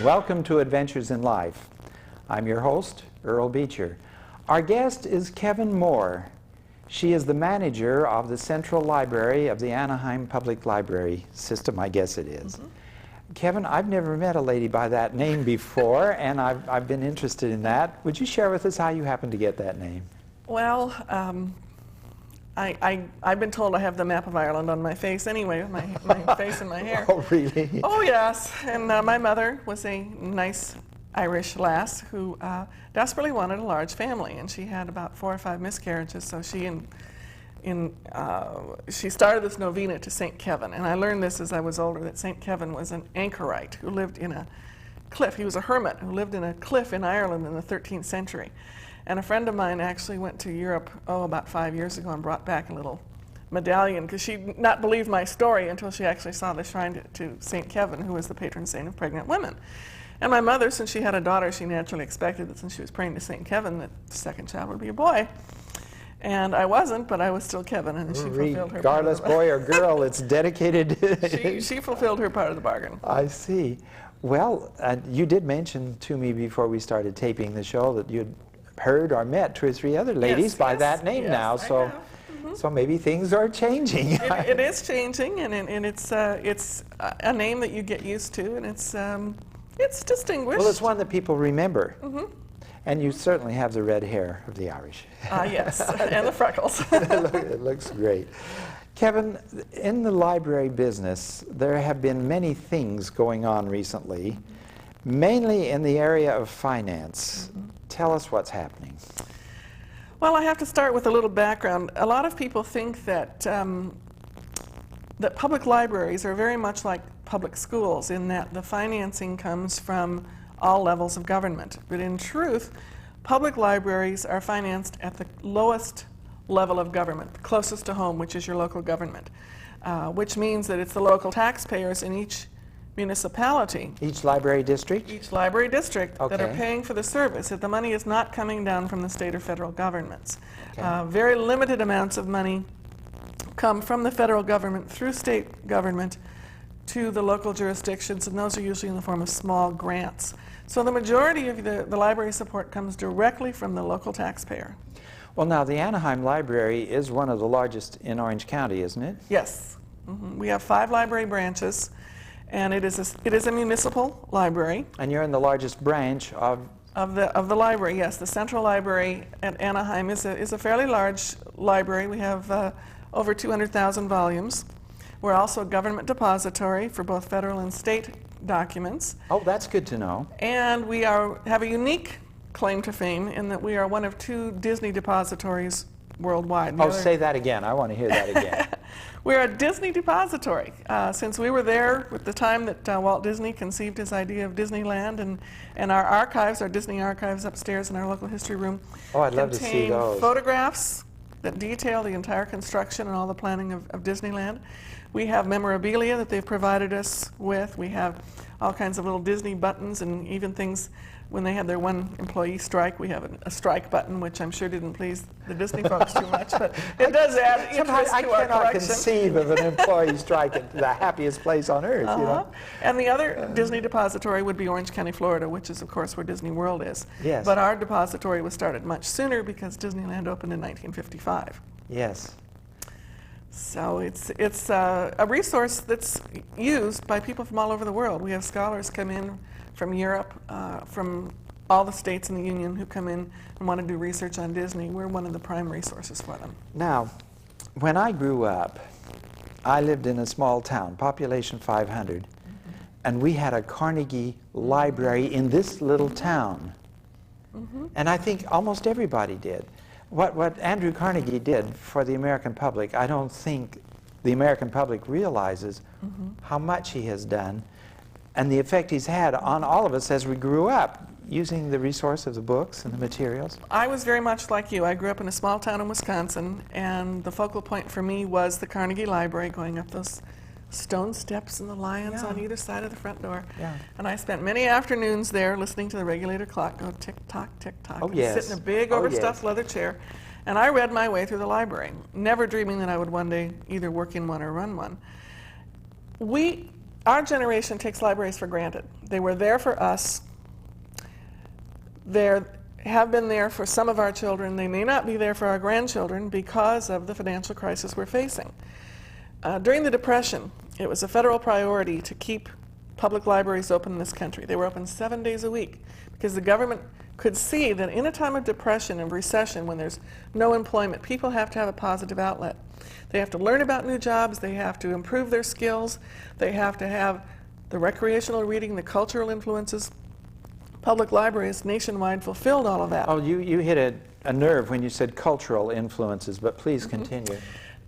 Welcome to Adventures in Life. I'm your host, Earl Beecher. Our guest is Kevin Moore. She is the manager of the Central Library of the Anaheim Public Library System, I guess it is. Kevin, I've never met a lady by that name before, and I've been interested in that. Would you share with us how you happened to get that name? Well, I've been told I have the map of Ireland on my face anyway, my face and my hair. Oh, really? Oh, yes. And my mother was a nice Irish lass who desperately wanted a large family, and she had about 4 or 5 miscarriages, so she started this novena to St. Kevin. And I learned this as I was older, that St. Kevin was an anchorite who lived in a cliff. He was a hermit who lived in a cliff in Ireland in the 13th century. And a friend of mine actually went to Europe, about 5 years ago, and brought back a little medallion, because she'd not believed my story until she actually saw the shrine to St. Kevin, who was the patron saint of pregnant women. And my mother, since she had a daughter, she naturally expected that since she was praying to St. Kevin, that the second child would be a boy. And I wasn't, but I was still Kevin, and she fulfilled her part. Regardless, boy or girl, it's dedicated. She fulfilled her part of the bargain. I see. Well, you did mention to me before we started taping the show that you'd heard or met 2 or 3 other ladies by that name now, so so maybe things are changing. It is changing, and it's a name that you get used to, and it's distinguished. Well, it's one that people remember. And you certainly have the red hair of the Irish. Yes, and the freckles. It looks great. Kevin, in the library business, there have been many things going on recently, mainly in the area of finance. Tell us what's happening. Well, I have to start with a little background. A lot of people think that that public libraries are very much like public schools in that the financing comes from all levels of government. But in truth, public libraries are financed at the lowest level of government, closest to home, which is your local government, which means that it's the local taxpayers in each municipality. Each library district? Each library district that are Okay. paying for the service. That the money is not coming down from the state or federal governments. Very limited amounts of money come from the federal government through state government to the local jurisdictions, and those are usually in the form of small grants. So the majority of the library support comes directly from the local taxpayer. Well, now, the Anaheim Library is one of the largest in Orange County, isn't it? Yes. We have 5 library branches, and it is a municipal library. And you're in the largest branch of the library, yes. The Central Library at Anaheim is a fairly large library. We have over 200,000 volumes. We're also a government depository for both federal and state documents. Oh, that's good to know. And we have a unique claim to fame in that we are one of 2 Disney depositories worldwide. Say that again. I want to hear that again. We're a Disney depository. Since we were there at the time that Walt Disney conceived his idea of Disneyland, and our archives, our Disney archives upstairs in our local history room, Oh, I'd love to see contain those. photographs that detail the entire construction and all the planning of Disneyland. We have memorabilia that they've provided us with. We have all kinds of little Disney buttons, and even things when they had their one employee strike. We have a strike button, which I'm sure didn't please the Disney folks too much, but it does add interest I to our cannot collection. conceive of an employee strike at the happiest place on earth, you know. And the other Disney depository would be Orange County, Florida, which is, of course, where Disney World is. Yes. But our depository was started much sooner because Disneyland opened in 1955. Yes. So it's a resource that's used by people from all over the world. We have scholars come in from Europe, from all the states in the Union who come in and want to do research on Disney. We're one of the prime resources for them. Now, when I grew up, I lived in a small town, population 500, and we had a Carnegie Library in this little town. And I think almost everybody did. What Andrew Carnegie did for the American public, I don't think the American public realizes how much he has done and the effect he's had on all of us as we grew up, using the resource of the books and the materials. I was very much like you. I grew up in a small town in Wisconsin, and the focal point for me was the Carnegie Library, going up those stone steps and the lions on either side of the front door. And I spent many afternoons there listening to the regulator clock go tick-tock, tick-tock. Oh, yes. Sit in a big overstuffed leather chair. And I read my way through the library, never dreaming that I would one day either work in one or run one. We our generation takes libraries for granted. They were there for us. They have been there for some of our children. They may not be there for our grandchildren because of the financial crisis we're facing. During the Depression, it was a federal priority to keep public libraries open in this country. They were open 7 days a week because the government could see that in a time of depression and recession, when there's no employment, people have to have a positive outlet. They have to learn about new jobs, they have to improve their skills, they have to have the recreational reading, the cultural influences. Public libraries nationwide fulfilled all of that. Oh, you hit a nerve when you said cultural influences, but please continue.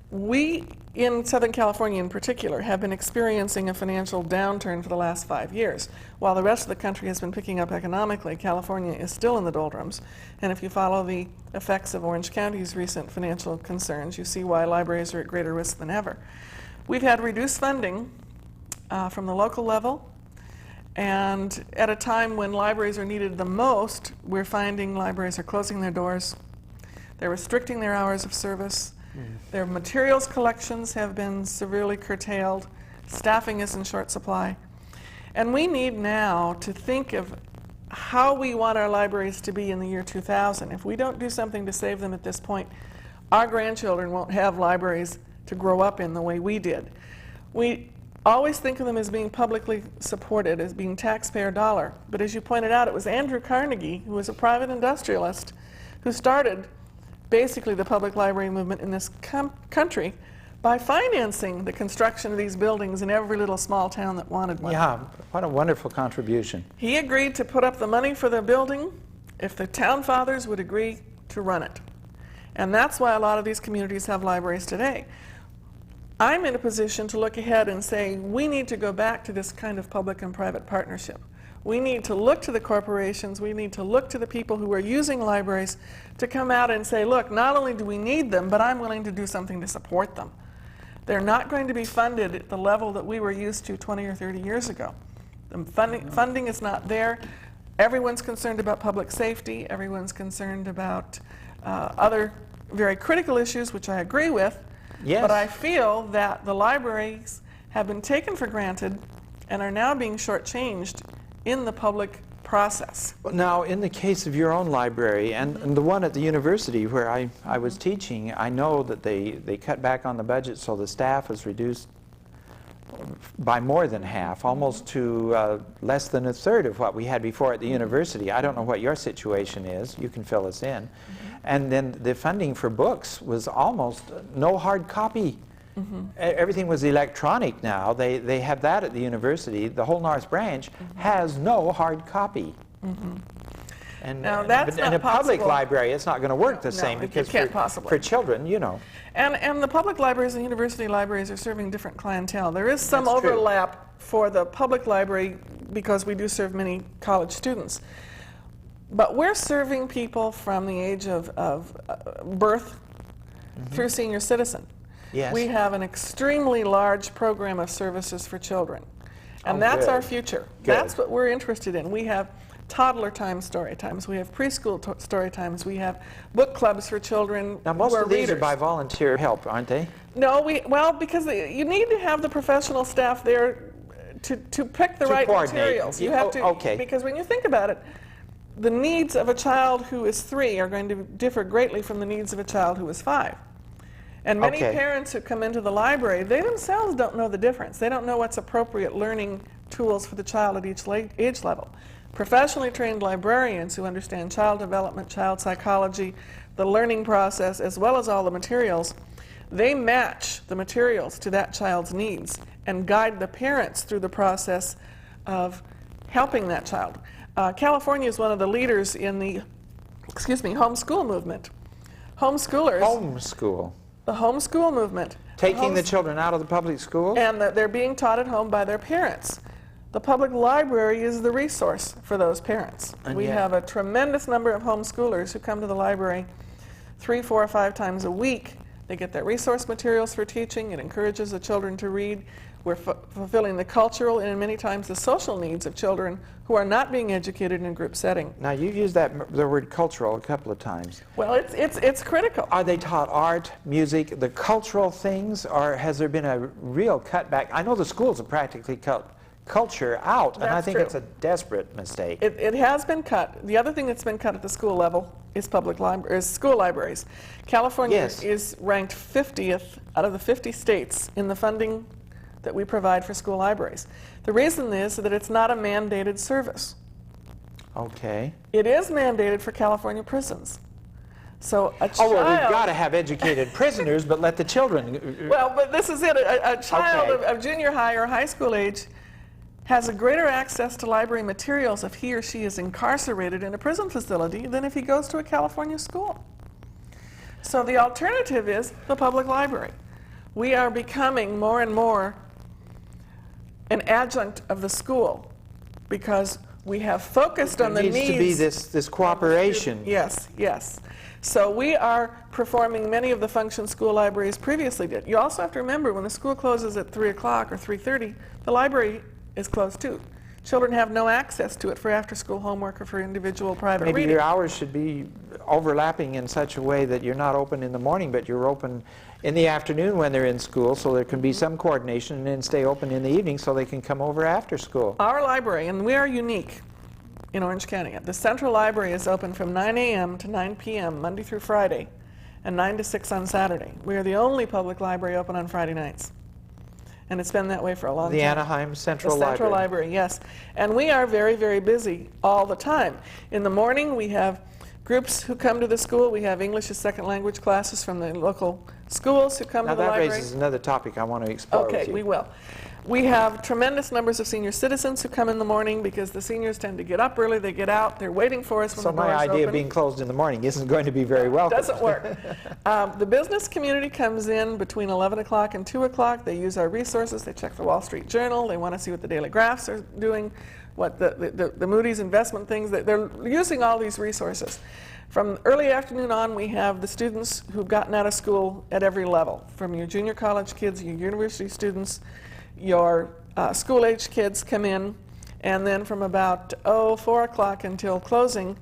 We, in Southern California in particular, have been experiencing a financial downturn for the last 5 years. While the rest of the country has been picking up economically, California is still in the doldrums. And if you follow the effects of Orange County's recent financial concerns, you see why libraries are at greater risk than ever. We've had reduced funding from the local level, and at a time when libraries are needed the most, we're finding libraries are closing their doors. They're restricting their hours of service. Their materials collections have been severely curtailed. Staffing is in short supply. And we need now to think of how we want our libraries to be in the year 2000. If we don't do something to save them at this point, our grandchildren won't have libraries to grow up in the way we did. We always think of them as being publicly supported, as being taxpayer dollar. But as you pointed out, it was Andrew Carnegie, who was a private industrialist, who started basically the public library movement in this country by financing the construction of these buildings in every little small town that wanted one. Yeah, what a wonderful contribution. He agreed to put up the money for the building if the town fathers would agree to run it. And that's why a lot of these communities have libraries today. I'm in a position to look ahead and say we need to go back to this kind of public and private partnership. We need to look to the corporations, we need to look to the people who are using libraries to come out and say, look, not only do we need them, but I'm willing to do something to support them. They're not going to be funded at the level that we were used to 20 or 30 years ago. The funding is not there. Everyone's concerned about public safety, everyone's concerned about other very critical issues, which I agree with, Yes. but I feel that the libraries have been taken for granted and are now being shortchanged in the public process. Now, in the case of your own library and the one at the university where I was teaching, I know that they cut back on the budget, so the staff was reduced by more than half, almost to less than a third of what we had before at the university. I don't know what your situation is. You can fill us in. And then the funding for books was almost no hard copy. Everything was electronic now. They have that at the university. The whole North Branch has no hard copy. And now that's in a public library, it's not going to work the same because for children, you know. And the public libraries and university libraries are serving different clientele. There is some overlap for the public library because we do serve many college students. But we're serving people from the age of birth through senior citizen. Yes. We have an extremely large program of services for children. And that's our future. That's what we're interested in. We have toddler time story times, we have preschool story times, we have book clubs for children. Now most of these are by volunteer help, aren't they? No, well, because you need to have the professional staff there to pick the right materials. You have to, because when you think about it, the needs of a child who is 3 are going to differ greatly from the needs of a child who is 5. And many parents who come into the library, they themselves don't know the difference. They don't know what's appropriate learning tools for the child at each age level. Professionally trained librarians who understand child development, child psychology, the learning process, as well as all the materials, they match the materials to that child's needs and guide the parents through the process of helping that child. California is one of the leaders in the, homeschool movement. Homeschoolers. Homeschool. The homeschool movement. Taking the children out of the public school? And they're being taught at home by their parents. The public library is the resource for those parents. And we have a tremendous number of homeschoolers who come to the library 3, 4, or 5 times a week. They get their resource materials for teaching. It encourages the children to read. We're fulfilling the cultural and many times the social needs of children who are not being educated in a group setting. Now, you've used the word cultural a couple of times. Well, it's critical. Are they taught art, music, the cultural things, or has there been a real cutback? I know the schools have practically cut culture out, and I think it's a desperate mistake. It has been cut. The other thing that's been cut at the school level is school libraries. California is ranked 50th out of the 50 states in the funding that we provide for school libraries. The reason is that it's not a mandated service. Okay. It is mandated for California prisons. So a child... Oh, well, we've got to have educated prisoners, but let the children... Well, but this is it. A child of junior high or high school age has a greater access to library materials if he or she is incarcerated in a prison facility than if he goes to a California school. So the alternative is the public library. We are becoming more and more an adjunct of the school because we have focused on the needs. There needs to be this cooperation. Yes, yes. So we are performing many of the functions school libraries previously did. You also have to remember when the school closes at 3 o'clock or 3:30, the library is closed too. Children have no access to it for after-school homework or for individual private reading. Maybe your hours should be overlapping in such a way that you're not open in the morning, but you're open in the afternoon when they're in school, so there can be some coordination, and then stay open in the evening so they can come over after school. Our library, and we are unique in Orange County, the Central Library is open from 9 a.m. to 9 p.m. Monday through Friday, and 9 to 6 on Saturday. We are the only public library open on Friday nights. And it's been that way for a long time. The Anaheim Central Library. The Central Library, yes. And we are very, very busy all the time. In the morning, we have groups who come to the school. We have English as second language classes from the local schools who come to the library. Now that raises another topic I want to explore with you. Okay, we will. We have tremendous numbers of senior citizens who come in the morning because the seniors tend to get up early, they get out, they're waiting for us when the doors open. So my idea of being closed in the morning isn't going to be very welcome. Doesn't work. The business community comes in between 11 o'clock and 2 o'clock. They use our resources. They check the Wall Street Journal. They want to see what the Daily Graphs are doing, what the Moody's investment things. They're using all these resources. From early afternoon on, we have the students who've gotten out of school at every level, from your junior college kids, your university students, your school-age kids come in, and then from about 4 o'clock until closing,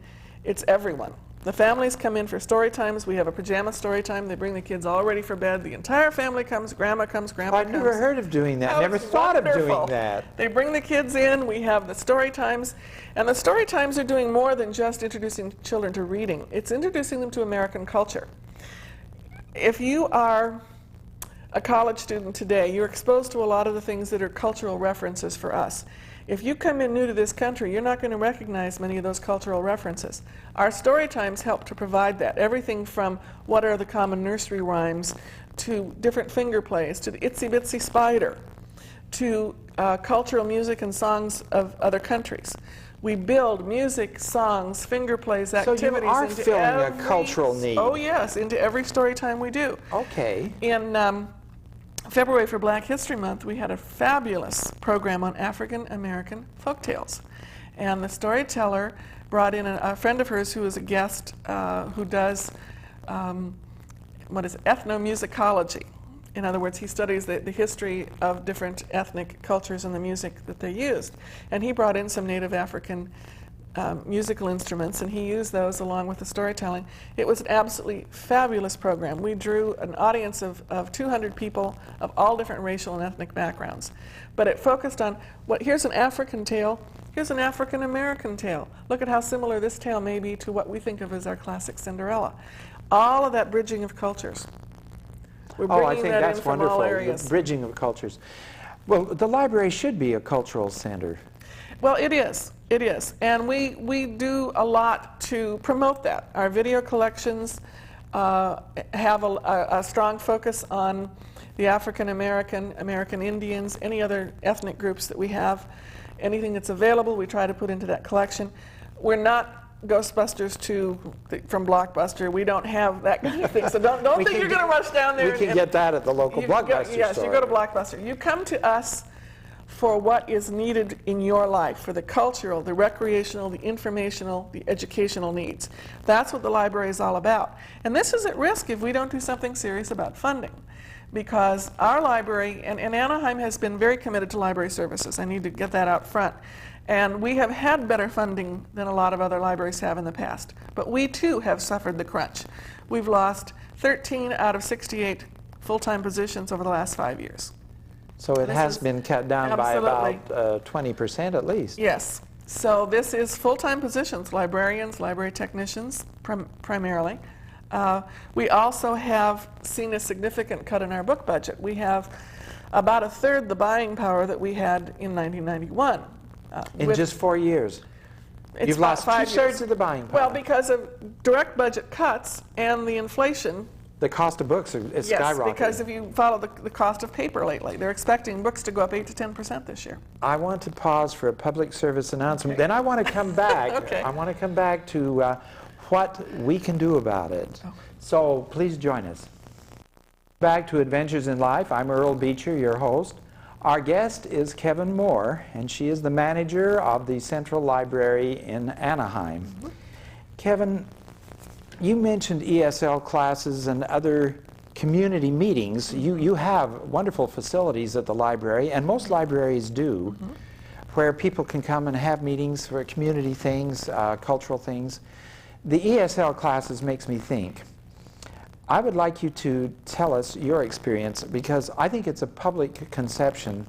it's everyone. The families come in for story times. We have a pajama story time. They bring the kids all ready for bed. The entire family comes. Grandma comes. Grandpa comes. I've never heard of doing that. Never thought of doing that. They bring the kids in. We have the story times. And the story times are doing more than just introducing children to reading. It's introducing them to American culture. If you are a college student today, you're exposed to a lot of the things that are cultural references for us. If you come in new to this country, you're not going to recognize many of those cultural references. Our story times help to provide that. Everything from what are the common nursery rhymes, to different finger plays, to the Itsy Bitsy Spider, to cultural music and songs of other countries. We build music, songs, finger plays, activities into every... So you are filling a cultural need. Oh yes, into every story time we do. Okay. In February for Black History Month, we had a fabulous program on African American folktales. And the storyteller brought in a friend of hers who is a guest who does ethnomusicology. In other words, he studies the history of different ethnic cultures and the music that they used. And he brought in some native African musical instruments, and he used those along with the storytelling. It was an absolutely fabulous program. We drew an audience of 200 people of all different racial and ethnic backgrounds. But it focused on, here's an African tale, here's an African American tale. Look at how similar this tale may be to what we think of as our classic Cinderella. All of that bridging of cultures. We're bringing I think that that's in from wonderful, all areas. the bridging of cultures. Well, the library should be a cultural center. Well, it is. It is. And we do a lot to promote that. Our video collections have a strong focus on the African American, American Indians, any other ethnic groups that we have. Anything that's available, we try to put into that collection. We're not Ghostbusters 2 from Blockbuster. We don't have that kind of thing. So don't think you're going to rush down there. We can get that at the local Blockbuster Yes, store. you go to Blockbuster. You come to us for what is needed in your life, for the cultural, the recreational, the informational, the educational needs. That's what the library is all about. And this is at risk if we don't do something serious about funding. Because our library, and Anaheim has been very committed to library services. I need to get that out front. And we have had better funding than a lot of other libraries have in the past. But we too have suffered the crunch. We've lost 13 out of 68 full-time positions over the last 5 years. So it has been cut down by absolutely about 20% at least. Yes. So this is full-time positions, librarians, library technicians primarily. We also have seen a significant cut in our book budget. We have about a third the buying power that we had in 1991. In just 4 years? You've lost 2/3 of the buying power. Well, because of direct budget cuts and the inflation. The cost of books is yes, skyrocketing. because if you follow the cost of paper lately, they're expecting books to go up 8 to 10% this year. I want to pause for a public service announcement. Okay. Then I want to come back. Okay. I want to come back to what we can do about it. Oh. So please join us. Back to Adventures in Life. I'm Earl Beecher, your host. Our guest is Kevin Moore, and she is the manager of the Central Library in Anaheim. Mm-hmm. Kevin, you mentioned ESL classes and other community meetings. You have wonderful facilities at the library, and most libraries do, mm-hmm. where people can come and have meetings for community things, cultural things. The ESL classes makes me think. I would like you to tell us your experience, because I think it's a public conception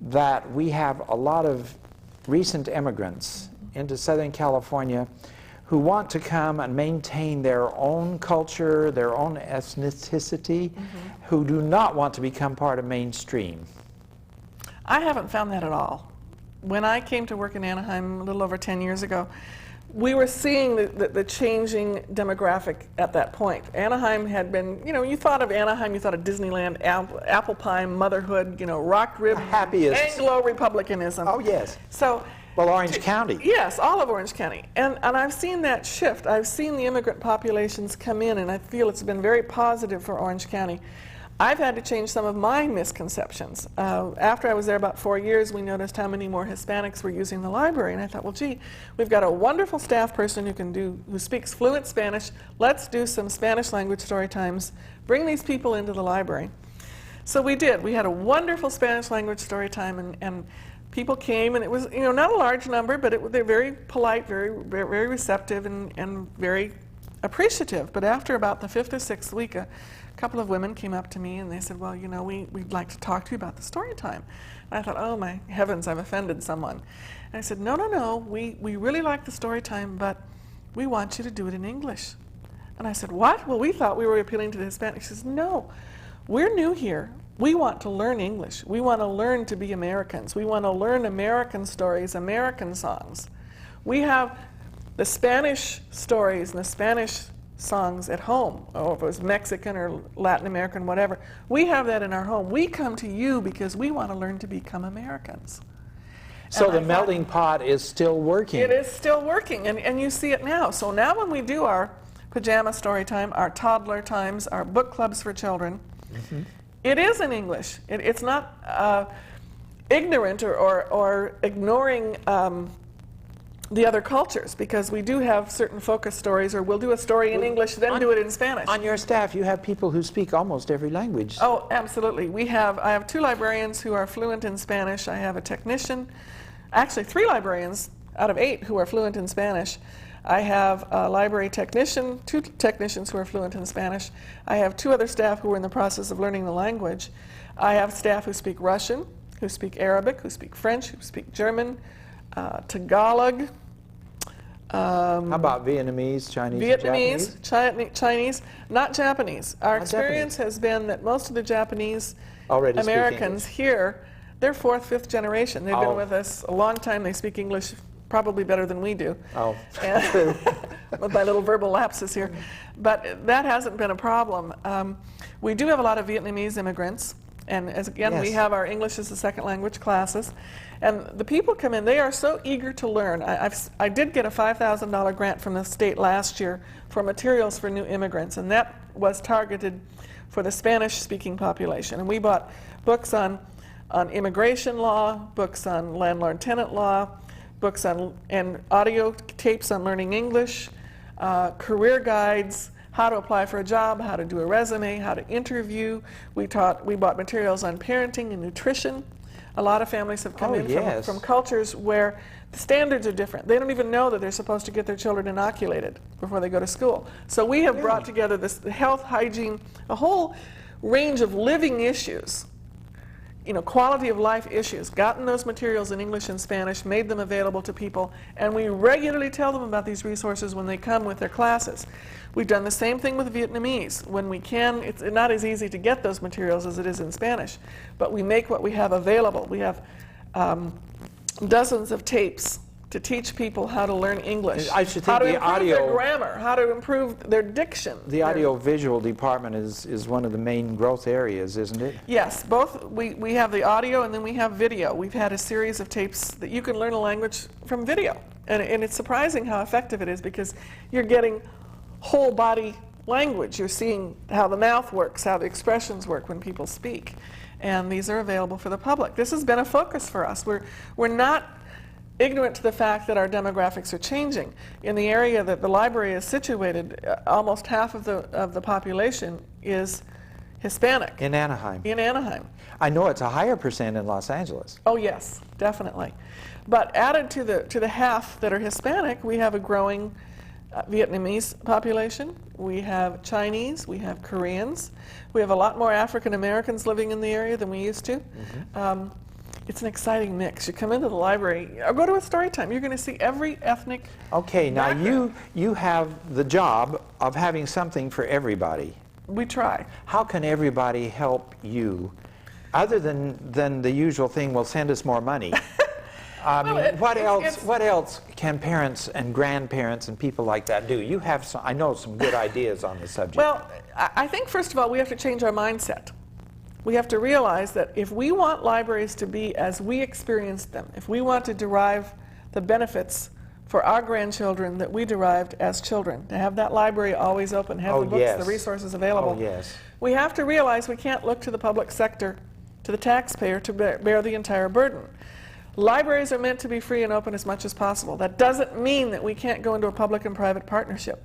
that we have a lot of recent immigrants into Southern California who want to come and maintain their own culture, their own ethnicity, mm-hmm. who do not want to become part of mainstream. I haven't found that at all. When I came to work in Anaheim a little over 10 years ago, we were seeing the changing demographic at that point. Anaheim had been, you know, you thought of Anaheim, you thought of Disneyland, apple pie, motherhood, you know, rock rib, Anglo-Republicanism. Oh, yes. So, well, Orange County. Yes, all of Orange County. And I've seen that shift. I've seen the immigrant populations come in, and I feel it's been very positive for Orange County. I've had to change some of my misconceptions. After I was there about 4 years, we noticed how many more Hispanics were using the library, and I thought, well, gee, we've got a wonderful staff person who speaks fluent Spanish. Let's do some Spanish language story times. Bring these people into the library. So we did. We had a wonderful Spanish language story time, and people came, and it was, you know, not a large number, but they're very polite, very receptive, and very appreciative. But after about the 5th or 6th week, a couple of women came up to me and they said, well, you know, we'd like to talk to you about the story time. And I thought, oh my heavens, I've offended someone. And I said, no, we really like the story time, but we want you to do it in English. And I said, what? Well, we thought we were appealing to the Hispanics. She says, no, we're new here. We want to learn English. We want to learn to be Americans. We want to learn American stories, American songs. We have the Spanish stories and the Spanish songs at home, or if it was Mexican or Latin American, whatever. We have that in our home. We come to you because we want to learn to become Americans. So the melting pot is still working. It is still working, and you see it now. So now when we do our pajama story time, our toddler times, our book clubs for children, mm-hmm. it is in English. It's not ignorant or ignoring the other cultures, because we do have certain focus stories, or we'll do a story in English, then do it in Spanish. On your staff, you have people who speak almost every language. Oh, absolutely. I have 2 librarians who are fluent in Spanish. I have a technician, actually 3 librarians out of 8 who are fluent in Spanish. I have a library technician, 2 technicians who are fluent in Spanish. I have 2 other staff who are in the process of learning the language. I have staff who speak Russian, who speak Arabic, who speak French, who speak German, Tagalog. How about Vietnamese, Chinese, Chinese, not Japanese. Our experience has been that most of the Japanese Americans here, they're 4th, 5th generation. They've been with us a long time. They speak English probably better than we do. Oh, true. With my little verbal lapses here. But that hasn't been a problem. We do have a lot of Vietnamese immigrants. And again, we have our English as a second language classes. And the people come in, they are so eager to learn. I did get a $5,000 grant from the state last year for materials for new immigrants, and that was targeted for the Spanish-speaking population. And we bought books on on immigration law, books on landlord-tenant law, books on and audio tapes on learning English, career guides, how to apply for a job, how to do a resume, how to interview. We bought materials on parenting and nutrition. A lot of families have come in from cultures where the standards are different. They don't even know that they're supposed to get their children inoculated before they go to school. So we have brought together this health, hygiene, a whole range of living issues, you know, quality of life issues, gotten those materials in English and Spanish, made them available to people, and we regularly tell them about these resources when they come with their classes. We've done the same thing with Vietnamese. When we can, it's not as easy to get those materials as it is in Spanish, but we make what we have available. We have dozens of tapes to teach people how to learn English, I should how think to improve their grammar, how to improve their diction. The audio-visual department is one of the main growth areas, isn't it? Yes, both. We have the audio and then we have video. We've had a series of tapes that you can learn a language from video. And it's surprising how effective it is because you're getting whole body language. You're seeing how the mouth works, how the expressions work when people speak. And these are available for the public. This has been a focus for us. We're not ignorant to the fact that our demographics are changing. In the area that the library is situated, almost half of the population is Hispanic. In Anaheim. In Anaheim. I know it's a higher percent in Los Angeles. Oh yes, definitely. But added to the half that are Hispanic, we have a growing Vietnamese population. We have Chinese. We have Koreans. We have a lot more African Americans living in the area than we used to. Mm-hmm. It's an exciting mix. You come into the library, or go to a story time, you're going to see every ethnic background. Now you have the job of having something for everybody. We try. How can everybody help you, other than the usual thing, well, send us more money? What else can parents and grandparents and people like that do? You have some, I know, some good ideas on the subject. Well, I think first of all we have to change our mindset. We have to realize that if we want libraries to be as we experienced them, if we want to derive the benefits for our grandchildren that we derived as children, to have that library always open, have the books, the resources available, we have to realize we can't look to the public sector, to the taxpayer, to bear the entire burden. Libraries are meant to be free and open as much as possible. That doesn't mean that we can't go into a public and private partnership.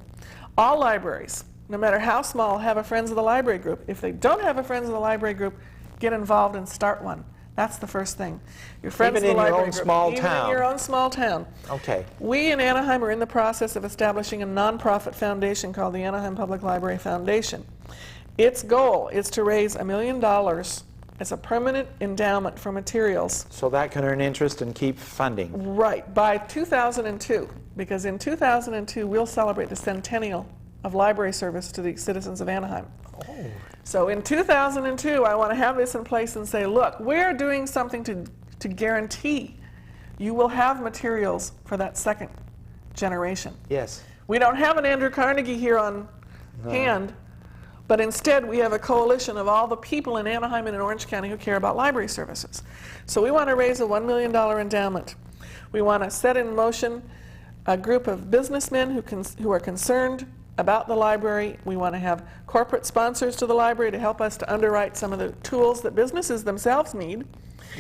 All libraries, no matter how small, have a Friends of the Library group. If they don't have a Friends of the Library group, get involved and start one. That's the first thing. Your Friends of the Library group. Even in your own small town. Okay. We in Anaheim are in the process of establishing a nonprofit foundation called the Anaheim Public Library Foundation. Its goal is to raise $1 million as a permanent endowment for materials. So that can earn interest and keep funding. Right, by 2002, because in 2002 we'll celebrate the centennial of library service to the citizens of Anaheim. Oh. So in 2002 I want to have this in place and say, look, we're doing something to guarantee you will have materials for that second generation. Yes. We don't have an Andrew Carnegie here on hand, but instead we have a coalition of all the people in Anaheim and in Orange County who care about library services. So we want to raise a $1 million endowment. We want to set in motion a group of businessmen who are concerned about the library. We want to have corporate sponsors to the library to help us to underwrite some of the tools that businesses themselves need.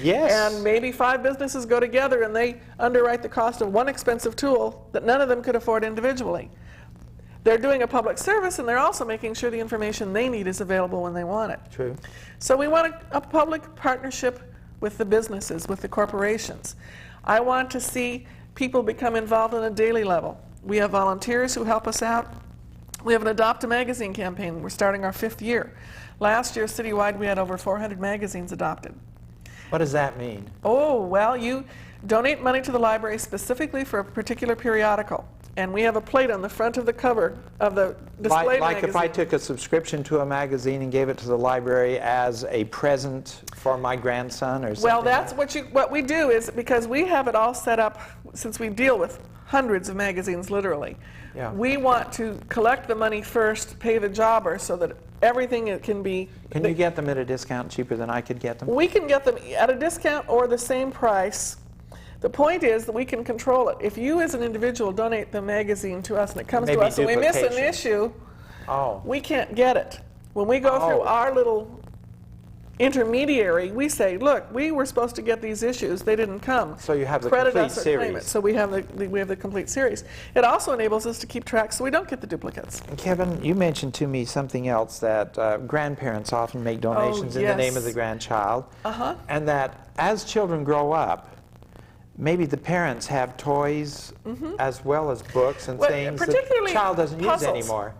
Yes. And maybe 5 businesses go together and they underwrite the cost of one expensive tool that none of them could afford individually. They're doing a public service and they're also making sure the information they need is available when they want it. True. So we want a public partnership with the businesses, with the corporations. I want to see people become involved on a daily level. We have volunteers who help us out. We have an Adopt a Magazine campaign. We're starting our 5th year. Last year, citywide, we had over 400 magazines adopted. What does that mean? Oh, well, you donate money to the library specifically for a particular periodical. And we have a plate on the front of the cover of the display like magazine. If I took a subscription to a magazine and gave it to the library as a present for my grandson or something? Well, that's what we do is, because we have it all set up, since we deal with hundreds of magazines literally, we want to collect the money first, pay the jobber so that everything can be... Can you get them at a discount cheaper than I could get them? We can get them at a discount or the same price. The point is that we can control it. If you as an individual donate the magazine to us and it comes to us and we miss an issue, we can't get it. When we go through our little intermediary, we say, look, we were supposed to get these issues, they didn't come. So you have the Credit complete us or claim it. series. So we have the complete series. It also enables us to keep track so we don't get the duplicates. Kevin, you mentioned to me something else, that grandparents often make donations in the name of the grandchild, and that as children grow up, maybe the parents have toys as well as books and things that the child doesn't use anymore.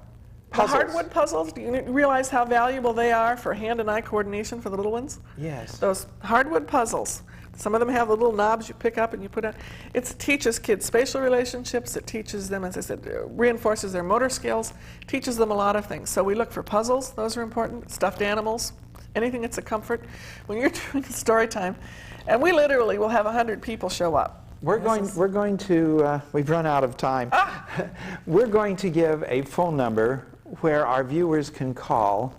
The hardwood puzzles, do you realize how valuable they are for hand and eye coordination for the little ones? Yes. Those hardwood puzzles. Some of them have the little knobs you pick up and you put on. It teaches kids spatial relationships. It teaches them, as I said, reinforces their motor skills, teaches them a lot of things. So we look for puzzles. Those are important. Stuffed animals, anything that's a comfort. When you're doing a story time, and we literally will have 100 people show up. We've run out of time. We're going to give a phone number where our viewers can call,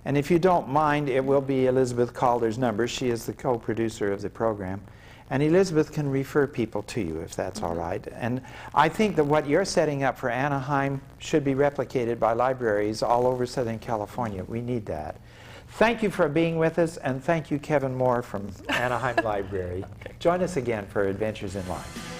and if you don't mind, it will be Elizabeth Calder's number. She is the co-producer of the program, and Elizabeth can refer people to you if that's all right. And I think that what you're setting up for Anaheim should be replicated by libraries all over Southern California. We need that. Thank you for being with us, and thank you, Kevin Moore from Anaheim Library. Join us again for Adventures in Life.